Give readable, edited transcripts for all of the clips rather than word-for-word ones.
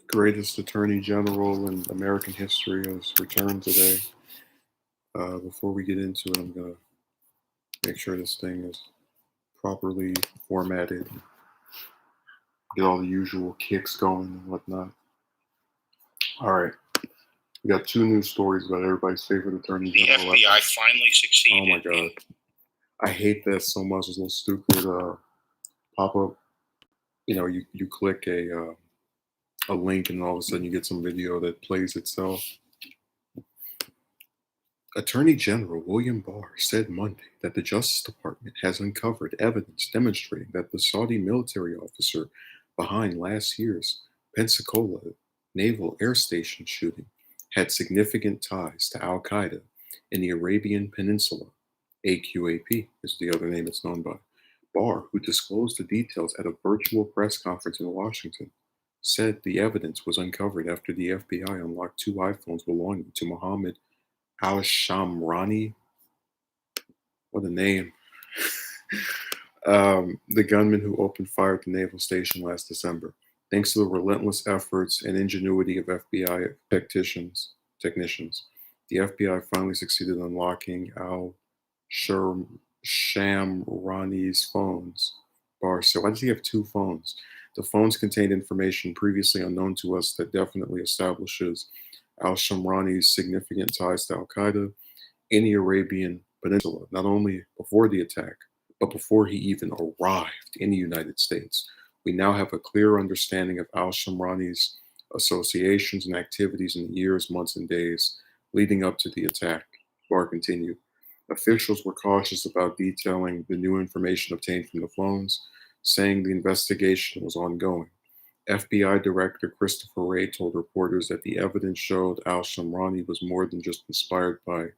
greatest attorney general in American history has returned today. Before we get into it, I'm going to make sure this thing is properly formatted, get all the usual kicks going and whatnot. All right. We got two news stories about everybody's favorite attorney The general. FBI finally succeeded. Oh my God. I hate that so much. This little stupid pop up. You click a link and all of a sudden you get some video that plays itself. Attorney General William Barr said Monday that the Justice Department has uncovered evidence demonstrating that the Saudi military officer behind last year's Pensacola Naval Air Station shooting had significant ties to Al Qaeda in the Arabian Peninsula. AQAP is the other name it's known by. Barr, who disclosed the details at a virtual press conference in Washington, said the evidence was uncovered after the FBI unlocked two iPhones belonging to Mohammed Al-Shamrani, what a name. The gunman who opened fire at the naval station last December. Thanks to the relentless efforts and ingenuity of FBI technicians, the FBI finally succeeded in unlocking Al-Shamrani's phones. Barr said, why does he have two phones? The phones contained information previously unknown to us that definitely establishes Al-Shamrani's significant ties to Al-Qaeda in the Arabian Peninsula, not only before the attack, but before he even arrived in the United States. We now have a clear understanding of Al-Shamrani's associations and activities in the years, months, and days leading up to the attack. Barr continued. Officials were cautious about detailing the new information obtained from the phones, saying the investigation was ongoing. FBI Director Christopher Wray told reporters that the evidence showed Al-Shamrani was more than just inspired by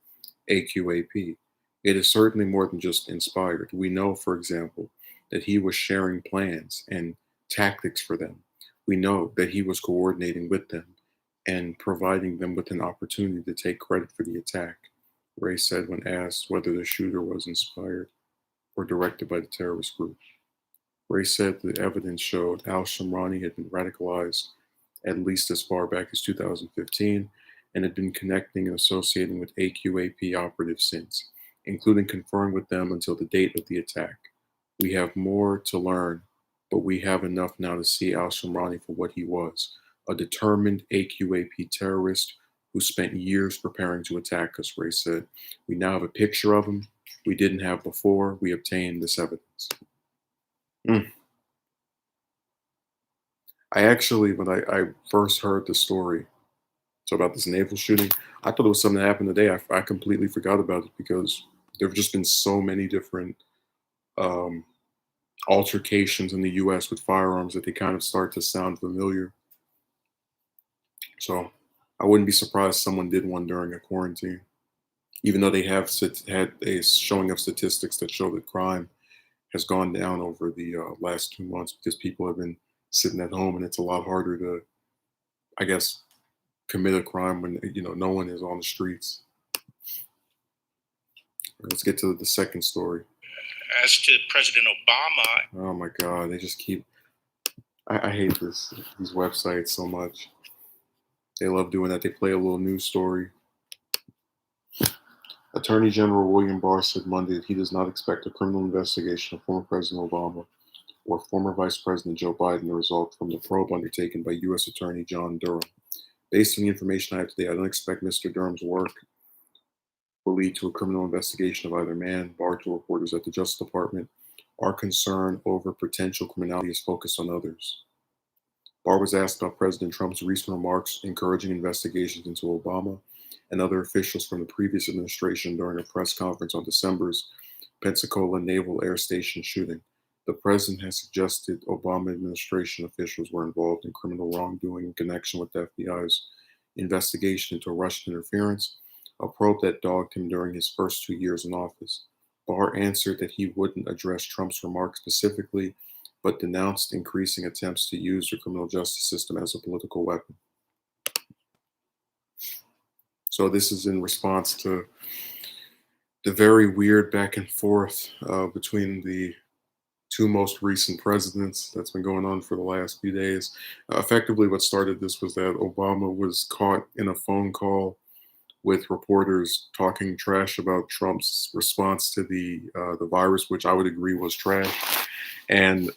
AQAP. It is certainly more than just inspired. We know, for example, that he was sharing plans and tactics for them. We know that he was coordinating with them and providing them with an opportunity to take credit for the attack, Wray said when asked whether the shooter was inspired or directed by the terrorist group. Wray said the evidence showed Al-Shamrani had been radicalized at least as far back as 2015 and had been connecting and associating with AQAP operatives since, including conferring with them until the date of the attack. We have more to learn, but we have enough now to see Al-Shamrani for what he was, a determined AQAP terrorist who spent years preparing to attack us, Wray said. We now have a picture of him we didn't have before we obtained this evidence. I actually, when I first heard the story, so about this naval shooting, I thought it was something that happened today. I completely forgot about it because there have just been so many different altercations in the U.S. with firearms that they kind of start to sound familiar. So I wouldn't be surprised someone did one during a quarantine, even though they have had a showing of statistics that show that crime has gone down over the last 2 months because people have been sitting at home and it's a lot harder to, I guess, commit a crime when no one is on the streets. Let's get to the second story. As to President Obama. Oh my God, they just keep. I hate these websites so much. They love doing that. They play a little news story. Attorney General William Barr said Monday that he does not expect a criminal investigation of former President Obama or former Vice President Joe Biden to result from the probe undertaken by U.S. Attorney John Durham. Based on the information I have today, I don't expect Mr. Durham's work will lead to a criminal investigation of either man. Barr told reporters that the Justice Department are concerned over potential criminality is focused on others. Barr was asked about President Trump's recent remarks encouraging investigations into Obama and other officials from the previous administration during a press conference on December's Pensacola Naval Air Station shooting. The president has suggested Obama administration officials were involved in criminal wrongdoing in connection with the FBI's investigation into Russian interference, a probe that dogged him during his first 2 years in office. Barr answered that he wouldn't address Trump's remarks specifically, but denounced increasing attempts to use the criminal justice system as a political weapon. So this is in response to the very weird back and forth between the two most recent presidents that's been going on for the last few days. Effectively, what started this was that Obama was caught in a phone call with reporters talking trash about Trump's response to the virus, which I would agree was trash. And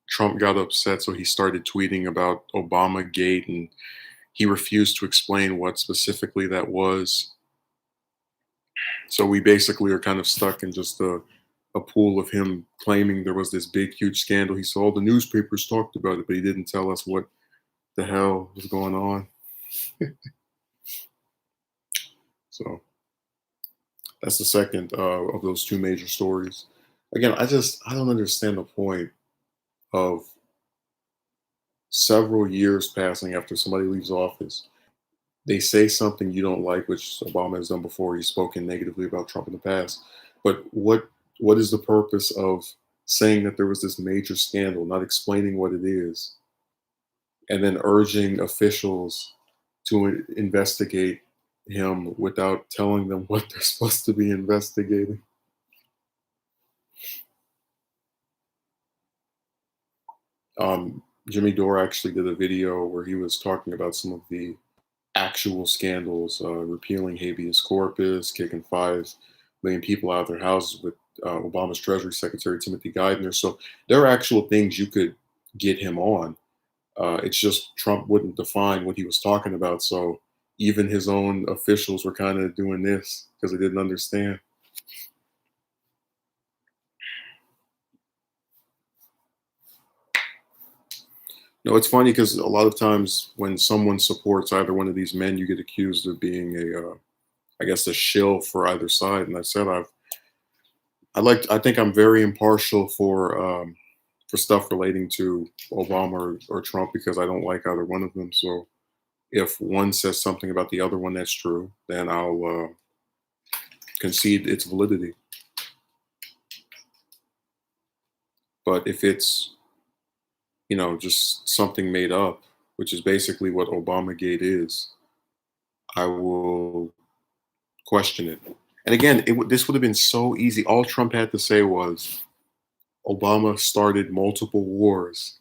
Trump got upset, so he started tweeting about Obama Gate, and he refused to explain what specifically that was. So we basically are kind of stuck in just a pool of him claiming there was this big, huge scandal. He saw all the newspapers talked about it, but he didn't tell us what the hell was going on. So that's the second of those two major stories. Again, I don't understand the point of several years passing after somebody leaves office. They say something you don't like, which Obama has done before. He's spoken negatively about Trump in the past. But what is the purpose of saying that there was this major scandal, not explaining what it is, and then urging officials to investigate him without telling them what they're supposed to be investigating? Jimmy Dore actually did a video where he was talking about some of the actual scandals, repealing habeas corpus, kicking 5 million people out of their houses with Obama's Treasury Secretary Timothy Geithner. So there are actual things you could get him on. It's just Trump wouldn't define what he was talking about. So even his own officials were kind of doing this because they didn't understand. No, it's funny because a lot of times when someone supports either one of these men, you get accused of being I guess, a shill for either side. And I said I think I'm very impartial for stuff relating to Obama or Trump because I don't like either one of them. So if one says something about the other one that's true, then I'll concede its validity. But if it's just something made up, which is basically what Obamagate is, I will question it. And again, this would have been so easy. All Trump had to say was Obama started multiple wars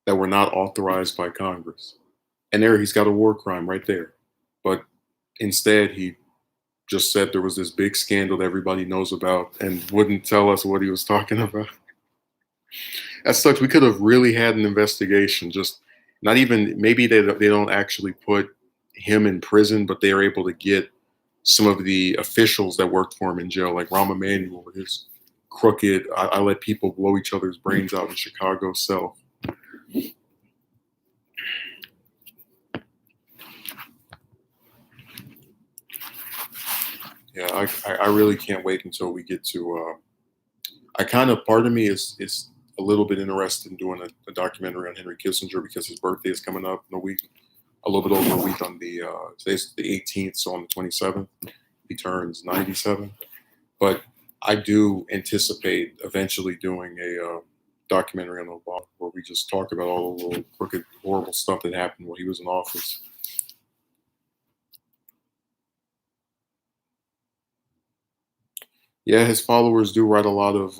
that were not authorized by Congress. And there he's got a war crime right there. But instead, he just said there was this big scandal that everybody knows about and wouldn't tell us what he was talking about. That sucks. We could have really had an investigation. Just not even maybe they don't actually put him in prison, but they are able to get some of the officials that worked for him in jail, like Rahm Emanuel with his crooked. I let people blow each other's brains out in Chicago self. Yeah, I really can't wait until we get to. I kind of part of me is a little bit interested in doing a documentary on Henry Kissinger because his birthday is coming up in a week, a little bit over a week on today's the 18th, so on the 27th he turns 97. But I do anticipate eventually doing a documentary on Obama where we just talk about all the little crooked, horrible stuff that happened while he was in office. Yeah, his followers do write a lot of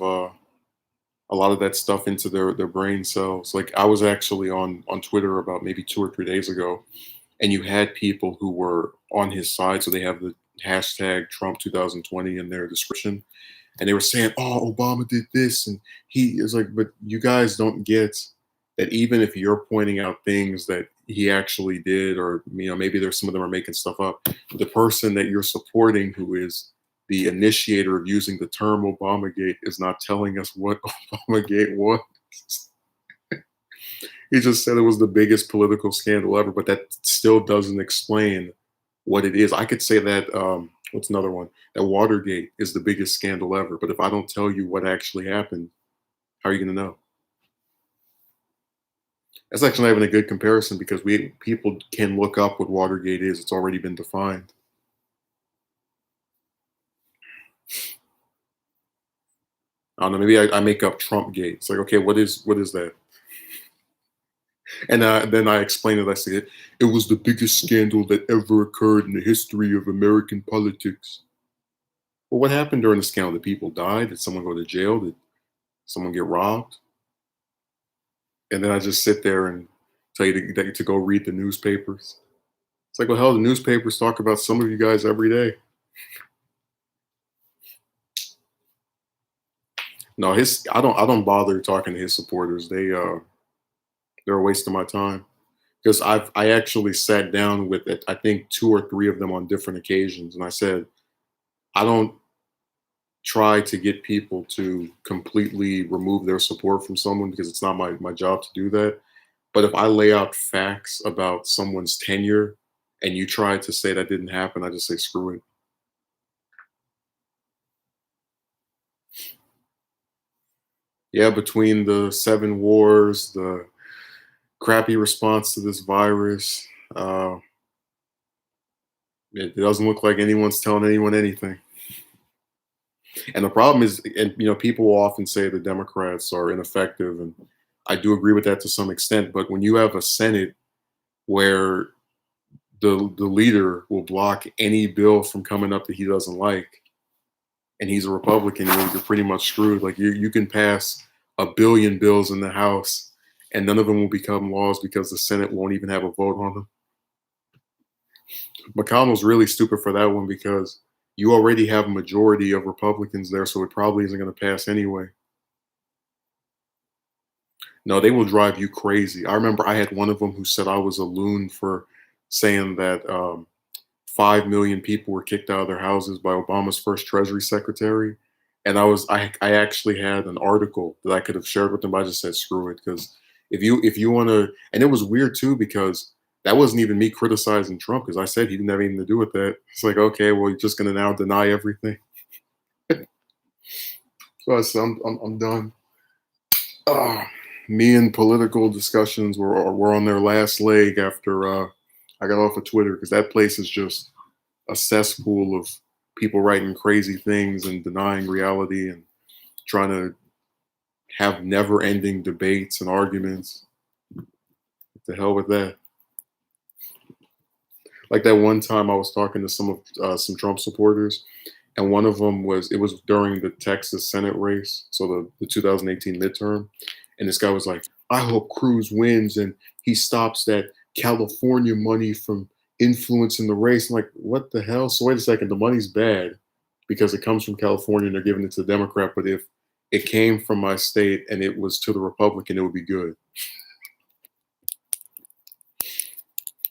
that stuff into their brain cells. Like I was actually on Twitter about maybe 2 or 3 days ago, and you had people who were on his side, so they have the hashtag Trump 2020 in their description, and they were saying, "Oh, Obama did this," and he is like, "But you guys don't get that even if you're pointing out things that he actually did, or maybe there's some of them are making stuff up, the person that you're supporting, who is the initiator of using the term Obamagate, is not telling us what Obamagate was." He just said it was the biggest political scandal ever, but that still doesn't explain what it is. I could say that what's another one? That Watergate is the biggest scandal ever, but if I don't tell you what actually happened, how are you going to know? That's actually not even a good comparison because we people can look up what Watergate is. It's already been defined. I don't know. Maybe I make up Trump Gate. It's like, okay, what is that? And then I explain it. I say it was the biggest scandal that ever occurred in the history of American politics. Well, what happened during the scandal? Did people die? Did someone go to jail? Did someone get robbed? and then I just sit there and tell you to go read the newspapers. It's like, well, hell, the newspapers talk about some of you guys every day. No, his I don't bother talking to his supporters. They're a waste of my time because I actually sat down with I think two or three of them on different occasions, and I said I don't try to get people to completely remove their support from someone because it's not my job to do that. But if I lay out facts about someone's tenure and you try to say that didn't happen, I just say screw it. Yeah, between the seven wars, the crappy response to this virus, it doesn't look like anyone's telling anyone anything. And the problem is, and people will often say the Democrats are ineffective, and I do agree with that to some extent. But when you have a Senate where the leader will block any bill from coming up that he doesn't like, and he's a Republican, you're pretty much screwed. Like you can pass a billion bills in the House, and none of them will become laws because the Senate won't even have a vote on them. McConnell's really stupid for that one because you already have a majority of Republicans there, so it probably isn't going to pass anyway. No, they will drive you crazy. I remember I had one of them who said I was a loon for saying that 5 million people were kicked out of their houses by Obama's first Treasury Secretary. And I actually had an article that I could have shared with them, but I just said screw it because if you want to, and it was weird too because that wasn't even me criticizing Trump because I said he didn't have anything to do with that. It's like okay, well you're just gonna now deny everything. So I said I'm done. Uh, Me and political discussions were on their last leg after I got off of Twitter because that place is just a cesspool of people writing crazy things and denying reality and trying to have never-ending debates and arguments. What the hell with that? Like that one time I was talking to some Trump supporters, and one of them was during the Texas Senate race, so the 2018 midterm, and this guy was like, "I hope Cruz wins and he stops that California money from influencing the race." I'm like, what the hell? So wait a second, the money's bad because it comes from California and they're giving it to the Democrat, but if it came from my state and it was to the Republican, it would be good.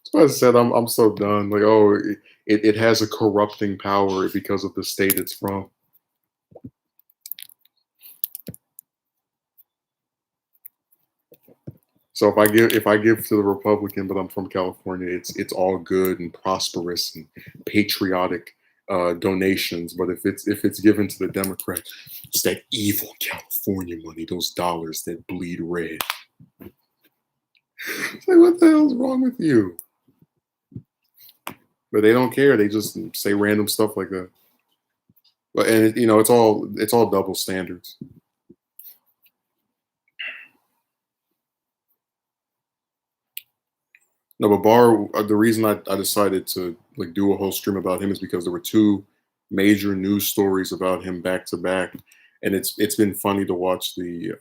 So I said, I'm so done. Like, oh, it has a corrupting power because of the state it's from. So if I give to the Republican, but I'm from California, it's all good and prosperous and patriotic donations. But if it's given to the Democrat, it's that evil California money, those dollars that bleed red. It's like, what the hell's wrong with you? But they don't care. They just say random stuff like that. But and it's all double standards. No, but Barr, the reason I decided to like do a whole stream about him is because there were two major news stories about him back to back, and it's been funny to watch the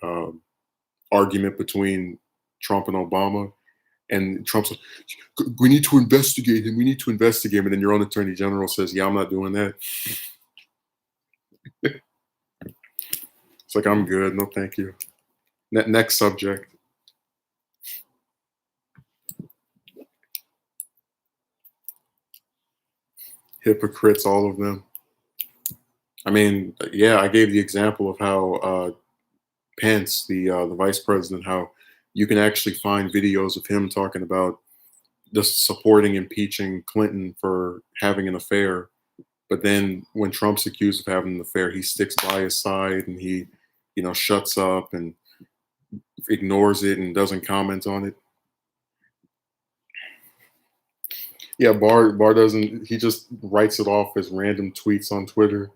argument between Trump and Obama. And Trump's like, "We need to investigate him. We need to investigate him." And then your own attorney general says, "Yeah, I'm not doing that." It's like I'm good. No, thank you. Next subject. Hypocrites, all of them. I mean, yeah, I gave the example of how Pence, the vice president, how you can actually find videos of him talking about just supporting impeaching Clinton for having an affair. But then when Trump's accused of having an affair, he sticks by his side and he, shuts up and ignores it and doesn't comment on it. Yeah, Barr doesn't. He just writes it off as random tweets on Twitter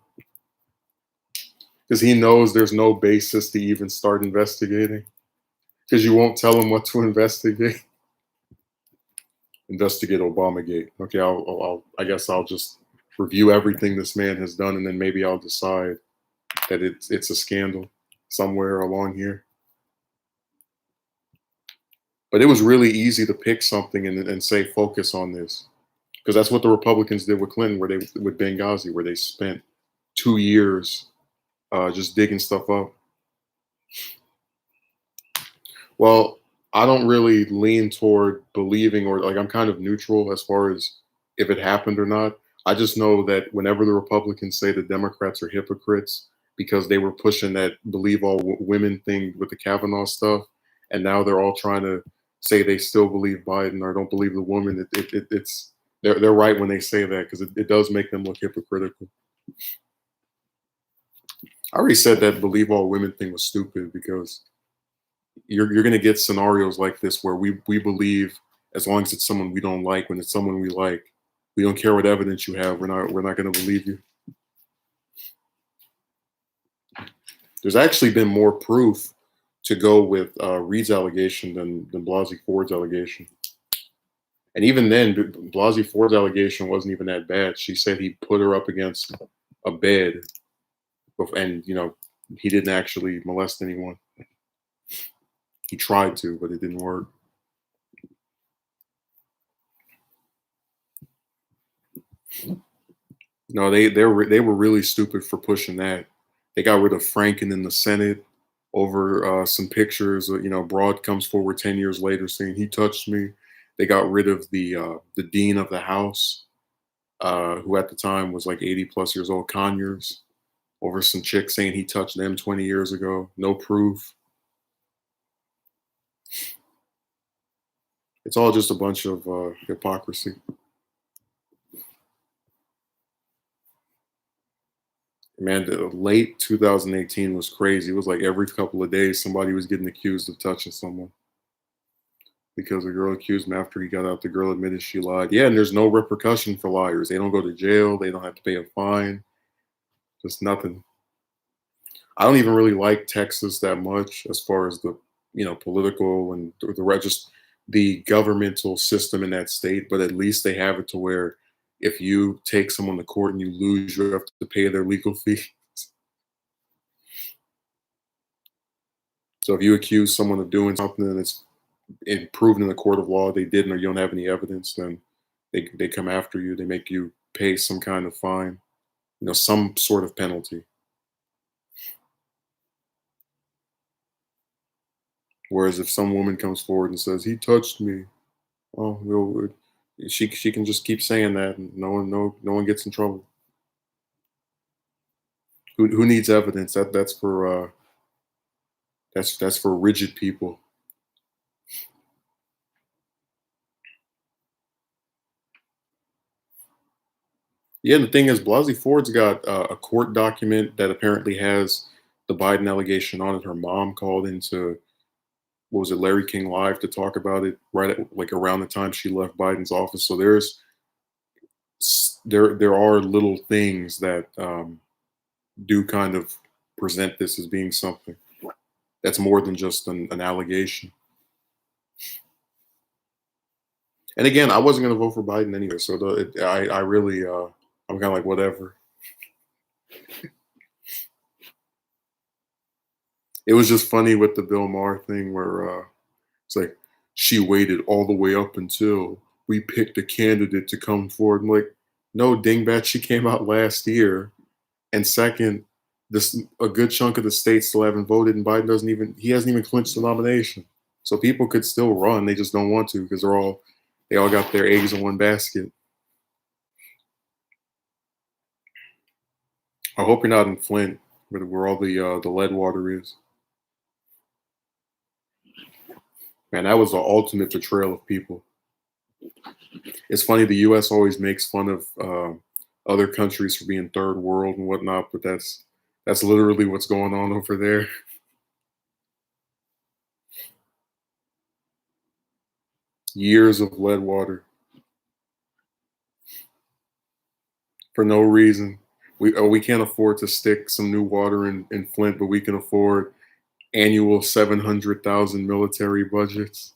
because he knows there's no basis to even start investigating because you won't tell him what to investigate. Investigate Obamagate. Okay, I guess I'll just review everything this man has done, and then maybe I'll decide that it's a scandal somewhere along here. But it was really easy to pick something and say focus on this, because that's what the Republicans did with Clinton, where they with Benghazi, where they spent 2 years just digging stuff up. Well, I don't really lean toward believing, or like I'm kind of neutral as far as if it happened or not. I just know that whenever the Republicans say the Democrats are hypocrites because they were pushing that believe all women thing with the Kavanaugh stuff, and now they're all trying to say they still believe Biden or don't believe the woman. It's they're right when they say that, because it does make them look hypocritical. I already said that believe all women thing was stupid, because you're going to get scenarios like this where we believe, as long as it's someone we don't like. When it's someone we like, we don't care what evidence you have, we're not going to believe you. There's actually been more proof to go with Reed's allegation than Blasey Ford's allegation. And even then, Blasey Ford's allegation wasn't even that bad. She said he put her up against a bed, and he didn't actually molest anyone. He tried to, but it didn't work. No, they were really stupid for pushing that. They got rid of Franken in the Senate over some pictures. Broad comes forward 10 years later saying he touched me. They got rid of the dean of the House, who at the time was like 80 plus years old, Conyers, over some chick saying he touched them 20 years ago. No proof. It's all just a bunch of hypocrisy. Man, the late 2018 was crazy. It was like every couple of days somebody was getting accused of touching someone, because a girl accused him after he got out. The girl admitted she lied. Yeah, and there's no repercussion for liars. They don't go to jail. They don't have to pay a fine. Just nothing. I don't even really like Texas that much as far as the political and just the governmental system in that state. But at least they have it to where if you take someone to court and you lose, you have to pay their legal fee. So if you accuse someone of doing something and it's proven in the court of law they didn't, or you don't have any evidence, then they come after you. They make you pay some kind of fine, some sort of penalty. Whereas if some woman comes forward and says he touched me, oh, well, she can just keep saying that, and no one gets in trouble. Who needs evidence? That's for rigid people. Yeah, and the thing is, Blasey Ford's got a court document that apparently has the Biden allegation on it. Her mom called into, what was it, Larry King Live, to talk about it right at, like, around the time she left Biden's office. So there are little things that do kind of present this as being something that's more than just an allegation. And again, I wasn't going to vote for Biden anyway, so I really I'm kind of like whatever. It was just funny with the Bill Maher thing where it's like she waited all the way up until we picked a candidate to come forward. I'm like, no, dingbat, she came out last year. And second, this a good chunk of the states still haven't voted, and Biden he hasn't even clinched the nomination. So people could still run, they just don't want to, because they all got their eggs in one basket. I hope you're not in Flint, where all the lead water is. Man, that was the ultimate betrayal of people. It's funny, the U.S. always makes fun of other countries for being third world and whatnot, but that's literally what's going on over there. Years of lead water for no reason. We can't afford to stick some new water in Flint, but we can afford annual 700,000 military budgets.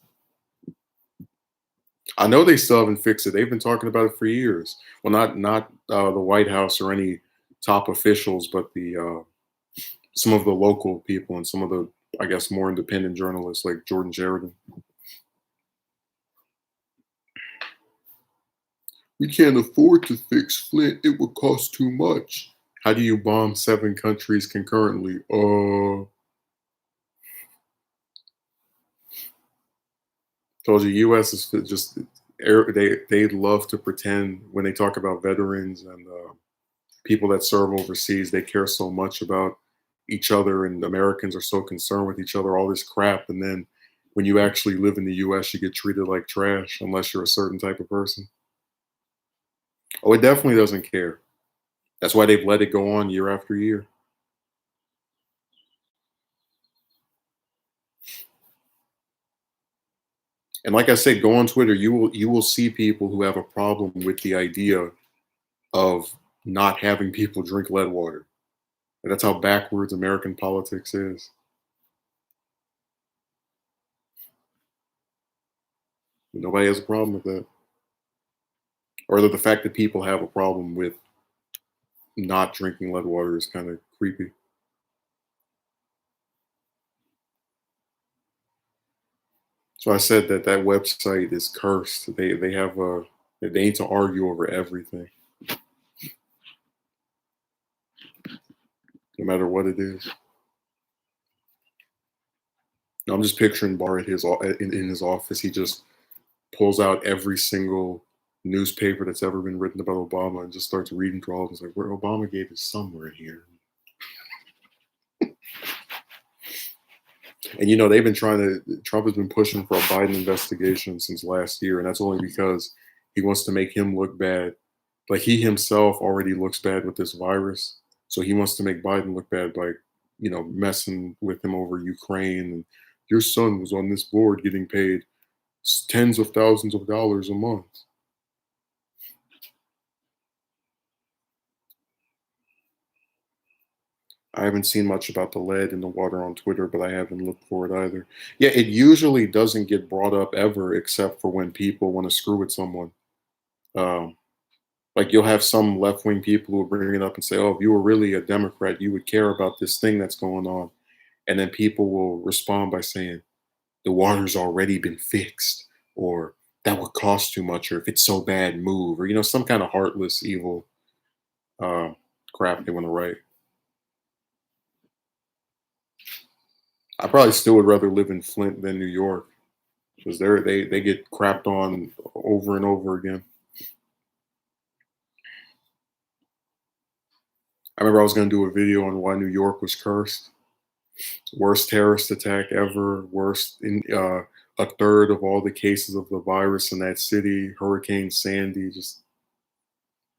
I know they still haven't fixed it. They've been talking about it for years. Well, not the White House or any top officials, but the some of the local people and some of the, I guess, more independent journalists like Jordan Sheridan. We can't afford to fix Flint. It would cost too much. How do you bomb 7 countries concurrently? Told you, U.S. is just they love to pretend when they talk about veterans and people that serve overseas. They care so much about each other, and Americans are so concerned with each other. All this crap, and then when you actually live in the U.S., you get treated like trash unless you're a certain type of person. Oh, it definitely doesn't care. That's why they've let it go on year after year. And like I said, go on Twitter. You will see people who have a problem with the idea of not having people drink lead water. And that's how backwards American politics is. Nobody has a problem with that, or the fact that people have a problem with not drinking lead water is kind of creepy. So I said that that website is cursed. They have a they need to argue over everything, no matter what it is. I'm just picturing Barr at in his office. He just pulls out every single newspaper that's ever been written about Obama and just starts reading through all of them. It's like, where Obama gate is somewhere here. And they've been Trump has been pushing for a Biden investigation since last year, and that's only because he wants to make him look bad. Like he himself already looks bad with this virus. So he wants to make Biden look bad by, messing with him over Ukraine. And your son was on this board getting paid tens of thousands of dollars a month. I haven't seen much about the lead in the water on Twitter, but I haven't looked for it either. Yeah, it usually doesn't get brought up ever, except for when people want to screw with someone. Um, like you'll have some left wing people who will bring it up and say, "Oh, if you were really a Democrat, you would care about this thing that's going on." And then people will respond by saying, "The water's already been fixed," or "That would cost too much," or "If it's so bad, move," or some kind of heartless, evil uh, crap they want to write. I probably still would rather live in Flint than New York because they get crapped on over and over again. I remember I was going to do a video on why New York was cursed. Worst terrorist attack ever. Worst in a third of all the cases of the virus in that city. Hurricane Sandy. Just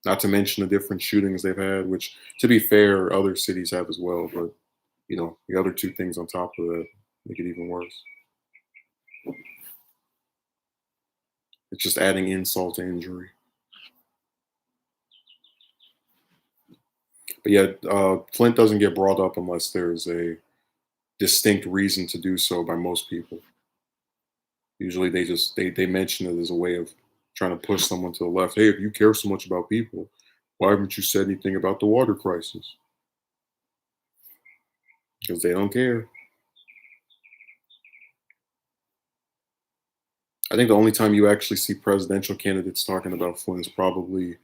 not to mention the different shootings they've had, which, to be fair, other cities have as well. But the other two things on top of that make it even worse. It's just adding insult to injury. But yeah, Flint doesn't get brought up unless there's a distinct reason to do so by most people. Usually, they mention it as a way of trying to push someone to the left. Hey, if you care so much about people, why haven't you said anything about the water crisis? Because they don't care. I think the only time you actually see presidential candidates talking about Flint is probably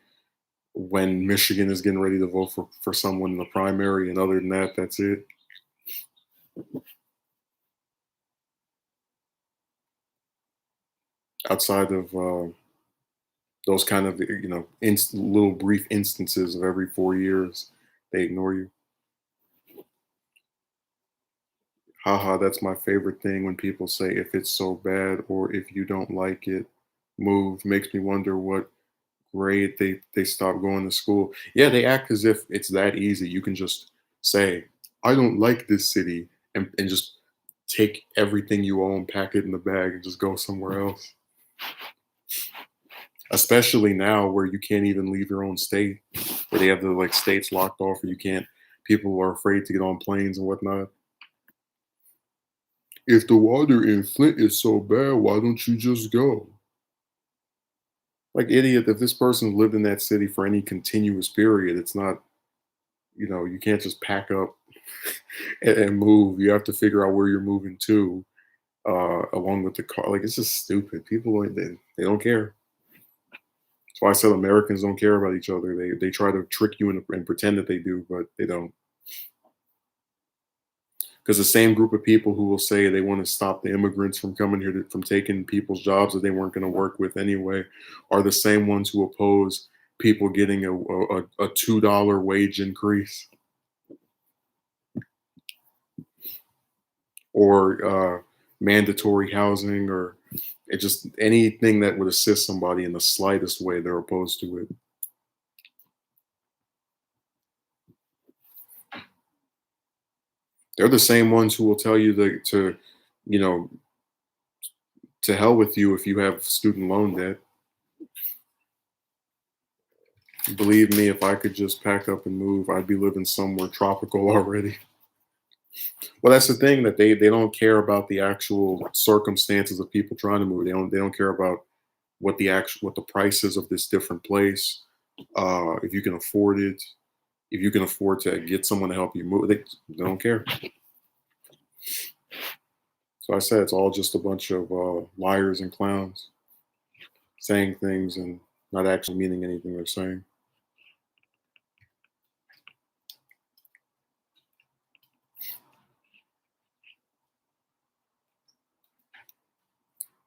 when Michigan is getting ready to vote for someone in the primary, and other than that, that's it. Outside of those kind of little brief instances of every 4 years, they ignore you. Haha, that's my favorite thing when people say if it's so bad or if you don't like it, move. Makes me wonder what grade they stop going to school. Yeah, they act as if it's that easy. You can just say, I don't like this city, and just take everything you own, pack it in the bag, and just go somewhere else. Especially now where you can't even leave your own state, where they have the states locked off, or you can't. People are afraid to get on planes and whatnot. If the water in Flint is so bad, why don't you just go? Like idiot, if this person lived in that city for any continuous period, it's not, you can't just pack up and move. You have to figure out where you're moving to, along with the car. Like it's just stupid. People they don't care. why I said Americans don't care about each other. They try to trick you and pretend that they do, but they don't. Because the same group of people who will say they want to stop the immigrants from coming here from taking people's jobs that they weren't going to work with anyway are the same ones who oppose people getting a $2 wage increase or mandatory housing or it just anything that would assist somebody in the slightest way. They're opposed to it. They're the same ones who will tell you you know, to hell with you if you have student loan debt. Believe me, if I could just pack up and move, I'd be living somewhere tropical already. Well, that's the thing that they don't care about the actual circumstances of people trying to move. They don't care about what the price is of this different place. If you can afford it, if you can afford to get someone to help you move, they don't care. So I said it's all just a bunch of liars and clowns saying things and not actually meaning anything they're saying.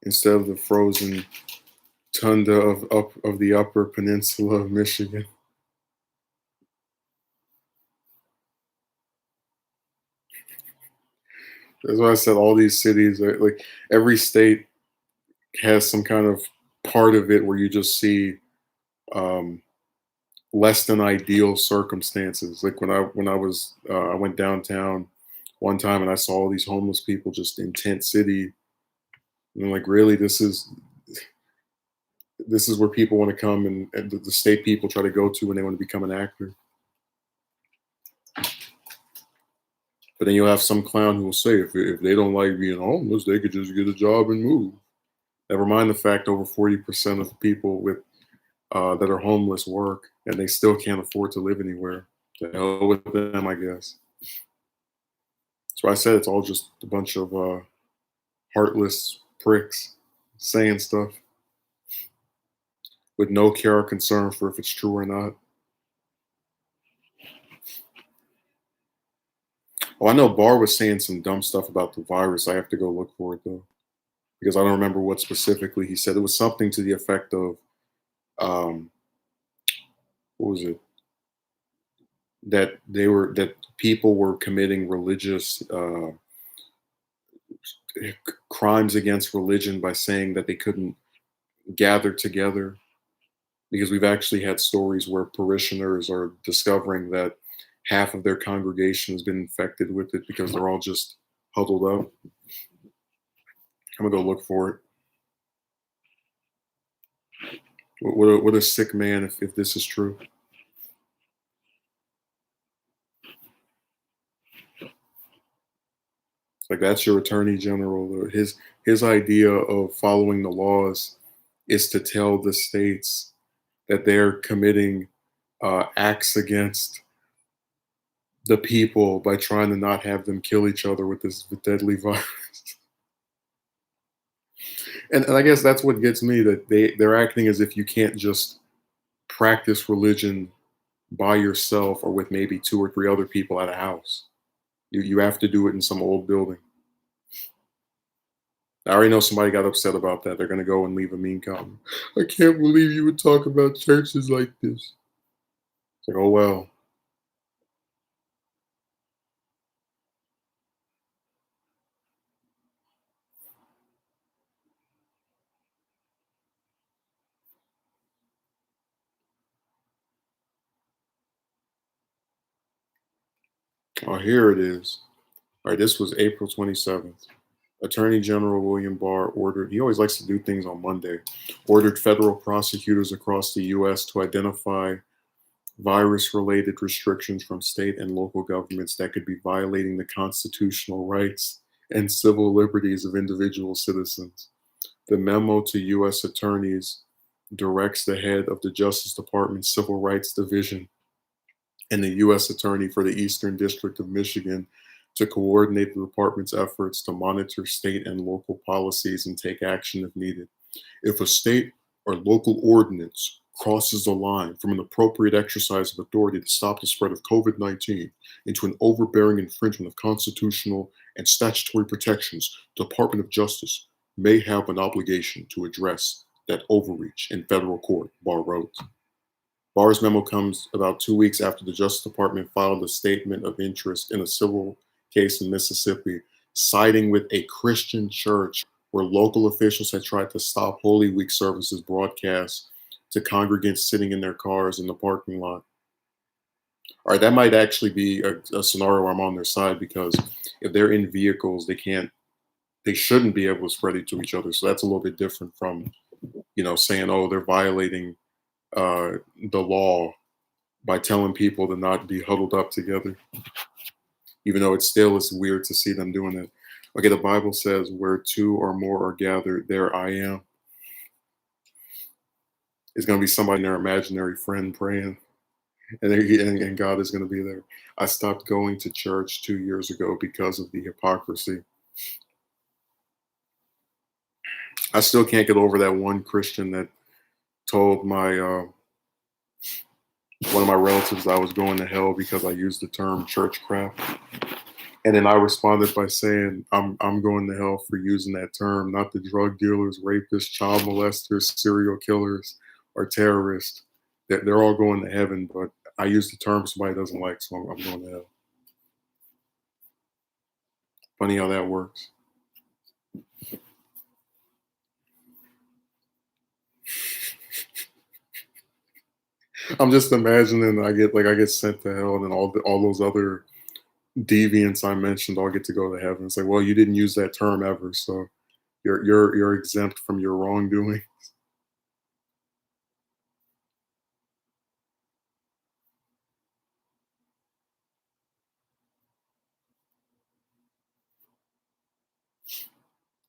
Instead of the frozen tundra of the Upper Peninsula of Michigan. That's why I said all these cities are like every state has some kind of part of it where you just see um, less than ideal circumstances. Like I went downtown one time and I saw all these homeless people just in tent city, and I'm like, really, this is where people want to come and the state people try to go to when they want to become an actor. But then you'll have some clown who will say if they don't like being homeless, they could just get a job and move. Never mind the fact over 40% of the people that are homeless work and they still can't afford to live anywhere. To hell with them, I guess. So I said it's all just a bunch of heartless pricks saying stuff with no care or concern for if it's true or not. Oh, I know Barr was saying some dumb stuff about the virus. I have to go look for it though, because I don't remember what specifically he said. It was something to the effect of, um, what was it? That people were committing religious crimes against religion by saying that they couldn't gather together because we've actually had stories where parishioners are discovering that half of their congregation has been infected with it because they're all just huddled up. I'm gonna go look for it. What a sick man if this is true. It's like that's your attorney general. His idea of following the laws is to tell the states that they're committing acts against the people by trying to not have them kill each other with this deadly virus. And I guess that's what gets me that they're acting as if you can't just practice religion by yourself or with maybe two or three other people at a house. You have to do it in some old building. I already know somebody got upset about that. They're gonna go and leave a mean comment. I can't believe you would talk about churches like this. It's like, oh well. Oh, here it is. All right, this was April 27th. Attorney General William Barr ordered, he always likes to do things on Monday, ordered federal prosecutors across the US to identify virus related restrictions from state and local governments that could be violating the constitutional rights and civil liberties of individual citizens. The memo to US attorneys directs the head of the Justice Department's Civil Rights Division and the U.S. Attorney for the Eastern District of Michigan to coordinate the department's efforts to monitor state and local policies and take action if needed. If a state or local ordinance crosses the line from an appropriate exercise of authority to stop the spread of COVID-19 into an overbearing infringement of constitutional and statutory protections, the Department of Justice may have an obligation to address that overreach in federal court, Barr wrote. Barr's memo comes about 2 weeks after the Justice Department filed a statement of interest in a civil case in Mississippi, siding with a Christian church where local officials had tried to stop Holy Week services broadcast to congregants sitting in their cars in the parking lot. All right, that might actually be a scenario where I'm on their side because if they're in vehicles, they shouldn't be able to spread it to each other. So that's a little bit different from, saying, oh, they're violating uh, the law by telling people to not be huddled up together, even though it's weird to see them doing it. Okay, the Bible says, where two or more are gathered, there I am. It's going to be somebody, their imaginary friend, praying, and God is going to be there. I stopped going to church 2 years ago because of the hypocrisy. I still can't get over that one Christian that told my one of my relatives I was going to hell because I used the term church crap. And then I responded by saying, I'm going to hell for using that term, not the drug dealers, rapists, child molesters, serial killers, or terrorists. They're all going to heaven, but I use the term somebody doesn't like, so I'm going to hell. Funny how that works. I'm just imagining I get sent to hell, and then all those other deviants I mentioned all get to go to heaven. It's like, well, you didn't use that term ever, so you're exempt from your wrongdoing.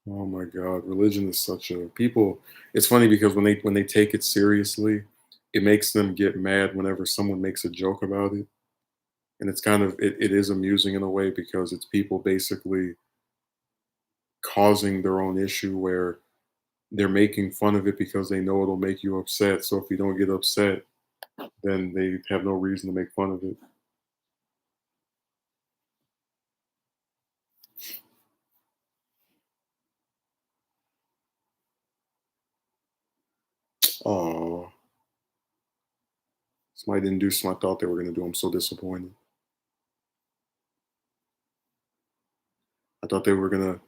Oh my God, religion is such a people. It's funny because when they take it seriously, it makes them get mad whenever someone makes a joke about it, and it's kind of it is amusing in a way because it's people basically causing their own issue where they're making fun of it because they know it'll make you upset. So if you don't get upset, then they have no reason to make fun of it. Oh, somebody didn't do something I thought they were gonna do. I'm so disappointed. I thought they were gonna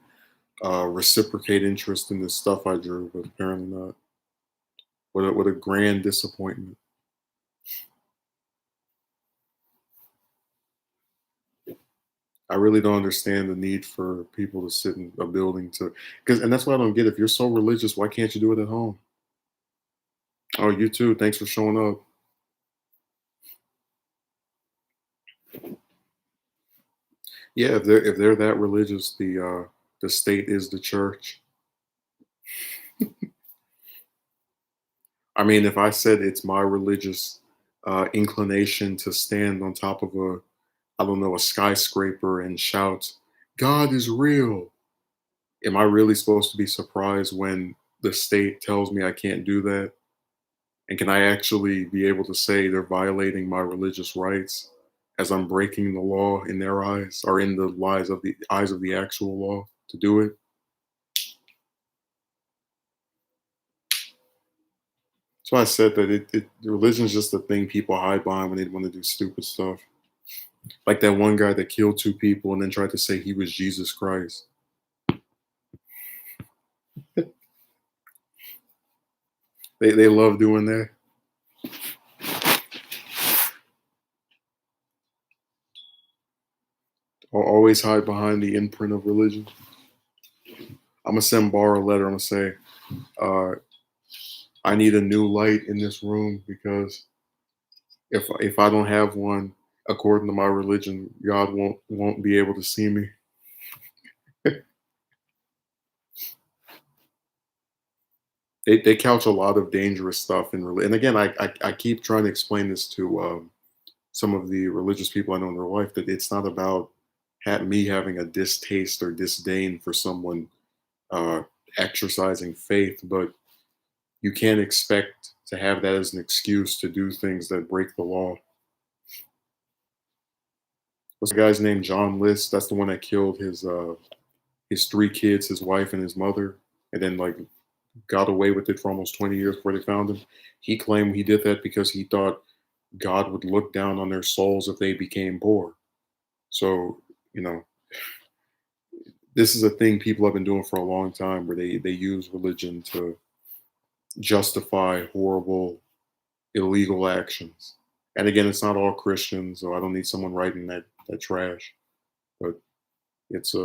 reciprocate interest in the stuff I drew, but apparently not. What a grand disappointment. I really don't understand the need for people to sit in a building to because and that's what I don't get. If you're so religious, why can't you do it at home? Oh, you too. Thanks for showing up. Yeah, if they're that religious, the state is the church. I mean, if I said it's my religious inclination to stand on top of I don't know, a skyscraper and shout, "God is real," am I really supposed to be surprised when the state tells me I can't do that? And can I actually be able to say they're violating my religious rights as I'm breaking the law in their eyes or in the eyes of the actual law to do it? So I said that religion is just a thing people hide behind when they want to do stupid stuff. Like that one guy that killed two people and then tried to say he was Jesus Christ. They love doing that. Always hide behind the imprint of religion. I'm gonna send Barr a letter. I'm gonna say, uh, I need a new light in this room because if I don't have one, according to my religion, God won't be able to see me. They couch a lot of dangerous stuff in religion. And again, I keep trying to explain this to some of the religious people I know in real life that it's not about me having a distaste or disdain for someone uh, exercising faith, but you can't expect to have that as an excuse to do things that break the law. What's the guy's name? John List. That's the one that killed his three kids, his wife, and his mother, and then like got away with it for almost 20 years before they found him. He claimed he did that because he thought God would look down on their souls if they became poor. So, you know, this is a thing people have been doing for a long time where they use religion to justify horrible, illegal actions. And again, it's not all Christians, so I don't need someone writing that trash. But it's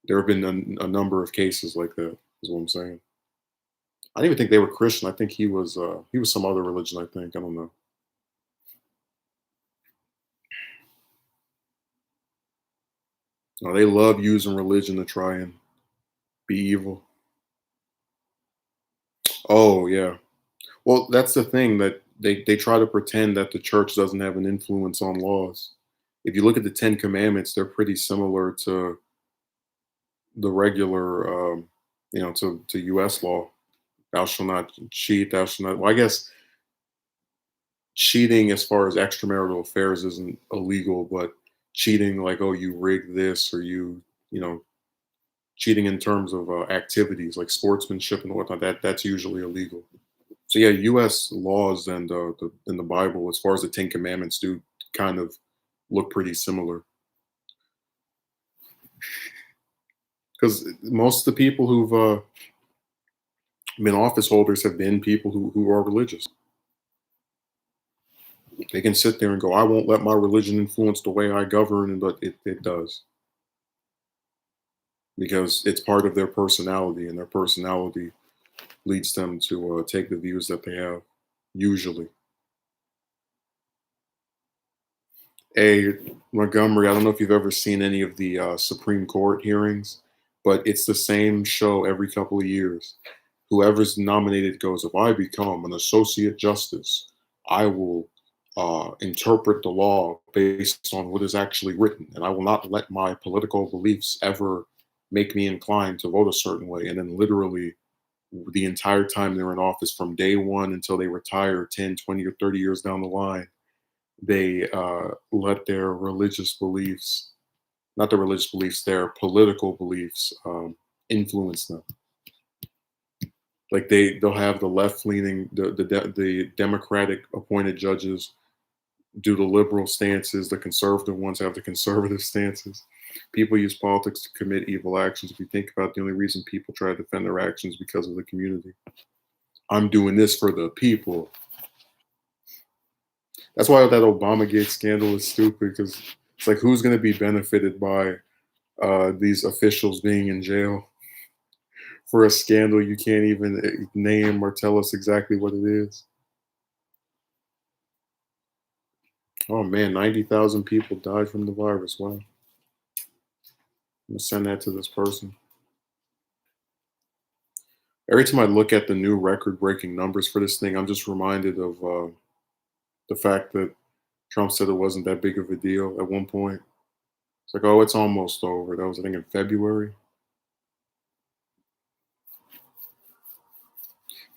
there have been a number of cases like that, is what I'm saying. I didn't even think they were Christian. I think he was some other religion, I think. I don't know. No, they love using religion to try and be evil. Oh yeah. Well, that's the thing that they try to pretend that the church doesn't have an influence on laws. If you look at the Ten Commandments, they're pretty similar to the regular, to U.S. law. Thou shalt not cheat. Thou shalt not. Well, I guess cheating as far as extramarital affairs isn't illegal, but cheating like, oh, you rigged this, or you know, cheating in terms of activities like sportsmanship and whatnot, that's usually illegal. So yeah, U.S. laws and in the Bible, as far as the Ten Commandments, do kind of look pretty similar. Because most of the people who've been office holders have been people who are religious. They can sit there and go, "I won't let my religion influence the way I govern," but it does, because it's part of their personality, and their personality leads them to take the views that they have. Usually, a Montgomery. I don't know if you've ever seen any of the Supreme Court hearings, but it's the same show every couple of years. Whoever's nominated goes, "If I become an associate justice, I will interpret the law based on what is actually written, and I will not let my political beliefs ever make me inclined to vote a certain way." And then literally the entire time they're in office, from day one until they retire 10, 20, or 30 years down the line, they let their religious beliefs, not their religious beliefs, their political beliefs influence them. Like they'll have the left leaning, the Democratic appointed judges do the liberal stances, the conservative ones have the conservative stances. People use politics to commit evil actions. If you think about it, the only reason people try to defend their actions because of the community. I'm doing this for the people. That's why that Obamagate scandal is stupid, because it's like, who's going to be benefited by these officials being in jail for a scandal you can't even name or tell us exactly what it is? Oh man, 90,000 people died from the virus. Wow. I'm gonna send that to this person. Every time I look at the new record-breaking numbers for this thing, I'm just reminded of the fact that Trump said it wasn't that big of a deal at one point. It's like, oh, it's almost over. That was, I think, in February.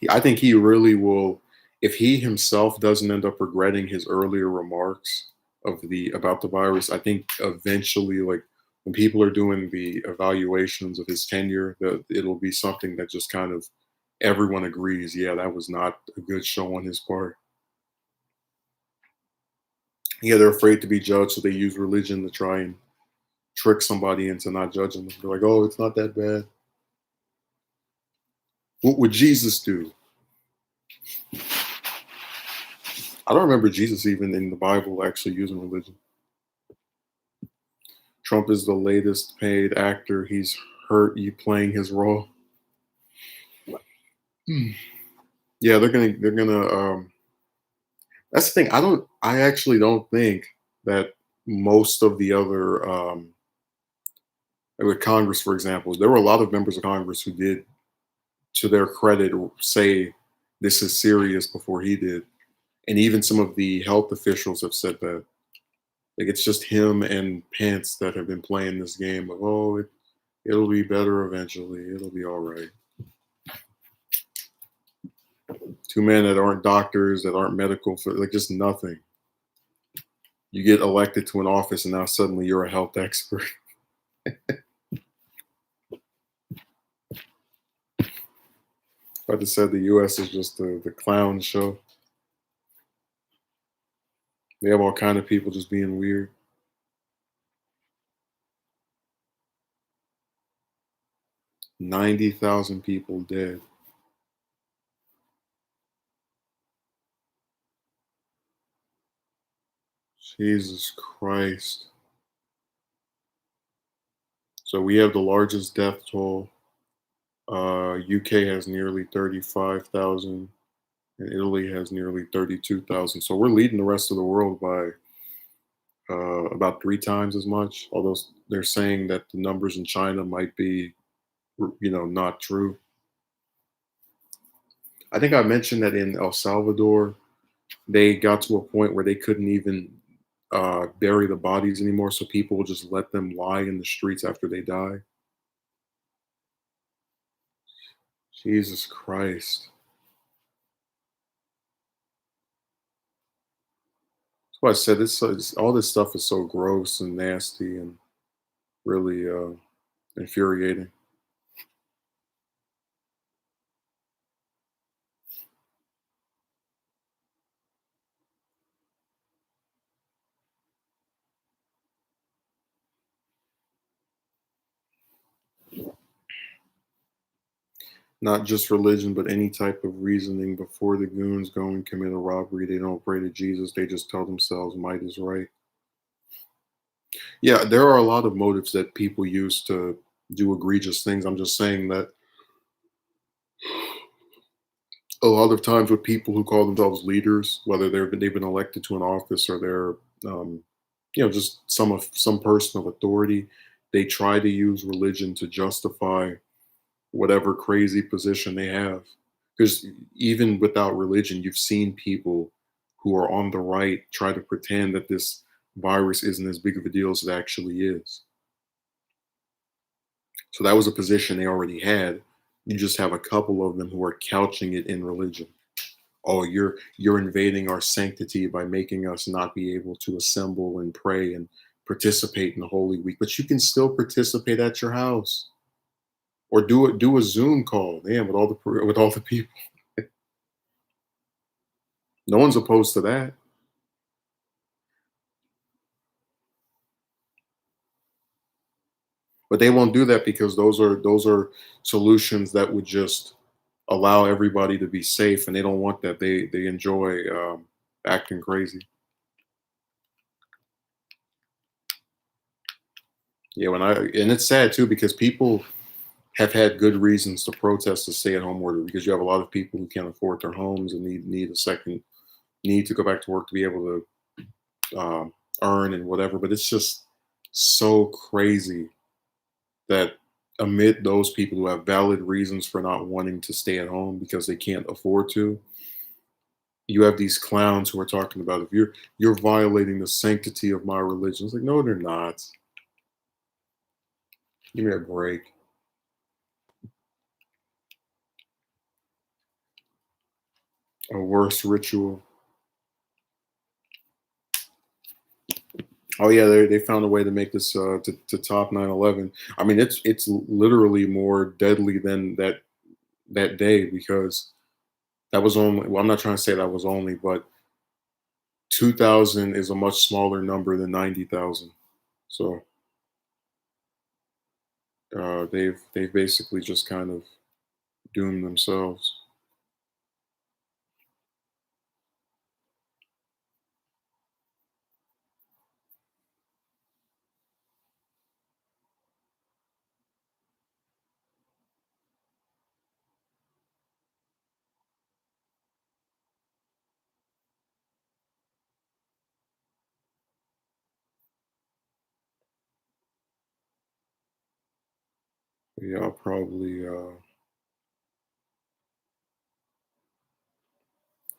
I think he really will, if he himself doesn't end up regretting his earlier remarks about the virus. I think eventually, like when people are doing the evaluations of his tenure, that it'll be something that just kind of everyone agrees, yeah, that was not a good show on his part. Yeah, they're afraid to be judged, so they use religion to try and trick somebody into not judging them. They're like, oh, it's not that bad. What would Jesus do? I don't remember Jesus even in the Bible actually using religion. Trump is the latest paid actor. He's hurt you playing his role. Hmm. Yeah, they're gonna. That's the thing. I actually don't think that most of the other like with Congress, for example, there were a lot of members of Congress who did, to their credit, say this is serious before he did, and even some of the health officials have said that. Like it's just him and Pence that have been playing this game of, oh, it'll be better eventually. It'll be all right. Two men that aren't doctors, that aren't medical, for like just nothing. You get elected to an office, and now suddenly you're a health expert. I just said the U.S. is just the clown show. They have all kind of people just being weird. 90,000 people dead. Jesus Christ. So we have the largest death toll. UK has nearly 35,000, and Italy has nearly 32,000. So we're leading the rest of the world by about 3 times as much. Although they're saying that the numbers in China might be, not true. I think I mentioned that in El Salvador, they got to a point where they couldn't even bury the bodies anymore, so people will just let them lie in the streets after they die. Jesus Christ. That's why I said all this stuff is so gross and nasty and really infuriating. Not just religion, but any type of reasoning. Before the goons go and commit a robbery, they don't pray to Jesus. They just tell themselves might is right. Yeah, there are a lot of motives that people use to do egregious things. I'm just saying that a lot of times with people who call themselves leaders, whether they've been elected to an office or they're just some person of authority, they try to use religion to justify whatever crazy position they have. Because even without religion, you've seen people who are on the right try to pretend that this virus isn't as big of a deal as it actually is. So that was a position they already had. You just have a couple of them who are couching it in religion. Oh, you're invading our sanctity by making us not be able to assemble and pray and participate in the Holy Week, but you can still participate at your house or do a Zoom call. Damn, with all the people. No one's opposed to that. But they won't do that because those are solutions that would just allow everybody to be safe, and they don't want that. They enjoy acting crazy. Yeah, and it's sad too because people have had good reasons to protest the stay-at-home order because you have a lot of people who can't afford their homes and need a second need to go back to work to be able to earn and whatever. But it's just so crazy that amid those people who have valid reasons for not wanting to stay at home because they can't afford to, you have these clowns who are talking about if you're violating the sanctity of my religion. It's like, no, they're not. Give me a break. A worse ritual. Oh yeah, they found a way to make this to top 9/11. I mean, it's literally more deadly than that day because that was only. Well, I'm not trying to say that was only, but 2,000 is a much smaller number than 90,000. So they've basically just kind of doomed themselves. Yeah, I'll probably. I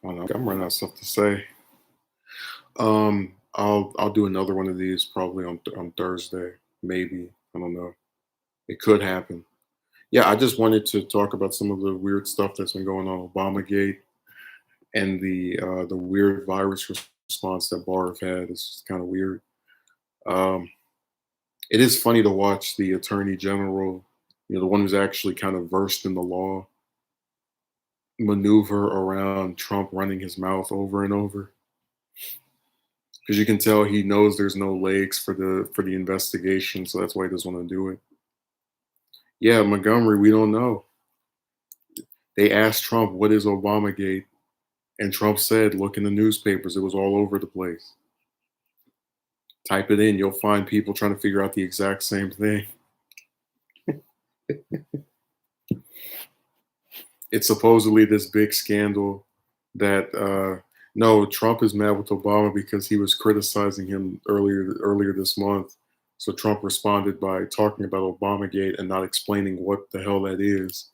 don't know. I'm running out of stuff to say. I'll do another one of these probably on Thursday. Maybe I don't know. It could happen. Yeah, I just wanted to talk about some of the weird stuff that's been going on Obamagate. and the weird virus response that Barr had is kind of weird. Um, it is funny to watch the attorney general, the one who's actually kind of versed in the law, maneuver around Trump running his mouth over and over, because you can tell he knows there's no legs for the investigation, so that's why he doesn't want to do it. Yeah, Montgomery, we don't know. They asked Trump, "What is Obamagate?" And Trump said, "Look in the newspapers. It was all over the place. Type it in. You'll find people trying to figure out the exact same thing." It's supposedly this big scandal that no, Trump is mad with Obama because he was criticizing him earlier this month. So Trump responded by talking about Obamagate and not explaining what the hell that is,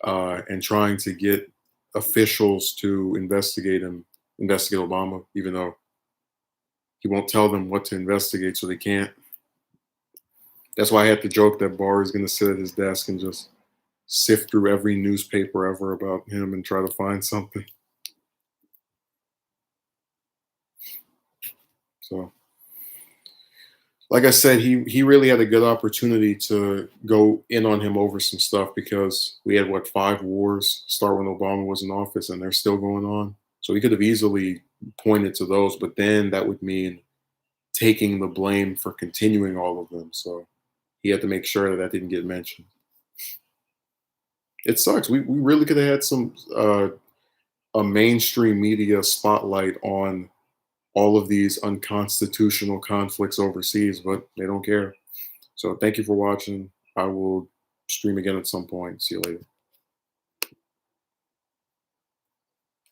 and trying to get officials to investigate Obama, even though he won't tell them what to investigate, so they can't. That's why I had to joke that Barr is going to sit at his desk and just sift through every newspaper ever about him and try to find something. So, like I said, he really had a good opportunity to go in on him over some stuff because we had what 5 wars start when Obama was in office, and they're still going on. So he could have easily pointed to those, but then that would mean taking the blame for continuing all of them. So he had to make sure that that didn't get mentioned. It sucks. We really could have had some a mainstream media spotlight on all of these unconstitutional conflicts overseas, but they don't care. So thank you for watching. I will stream again at some point. See you later.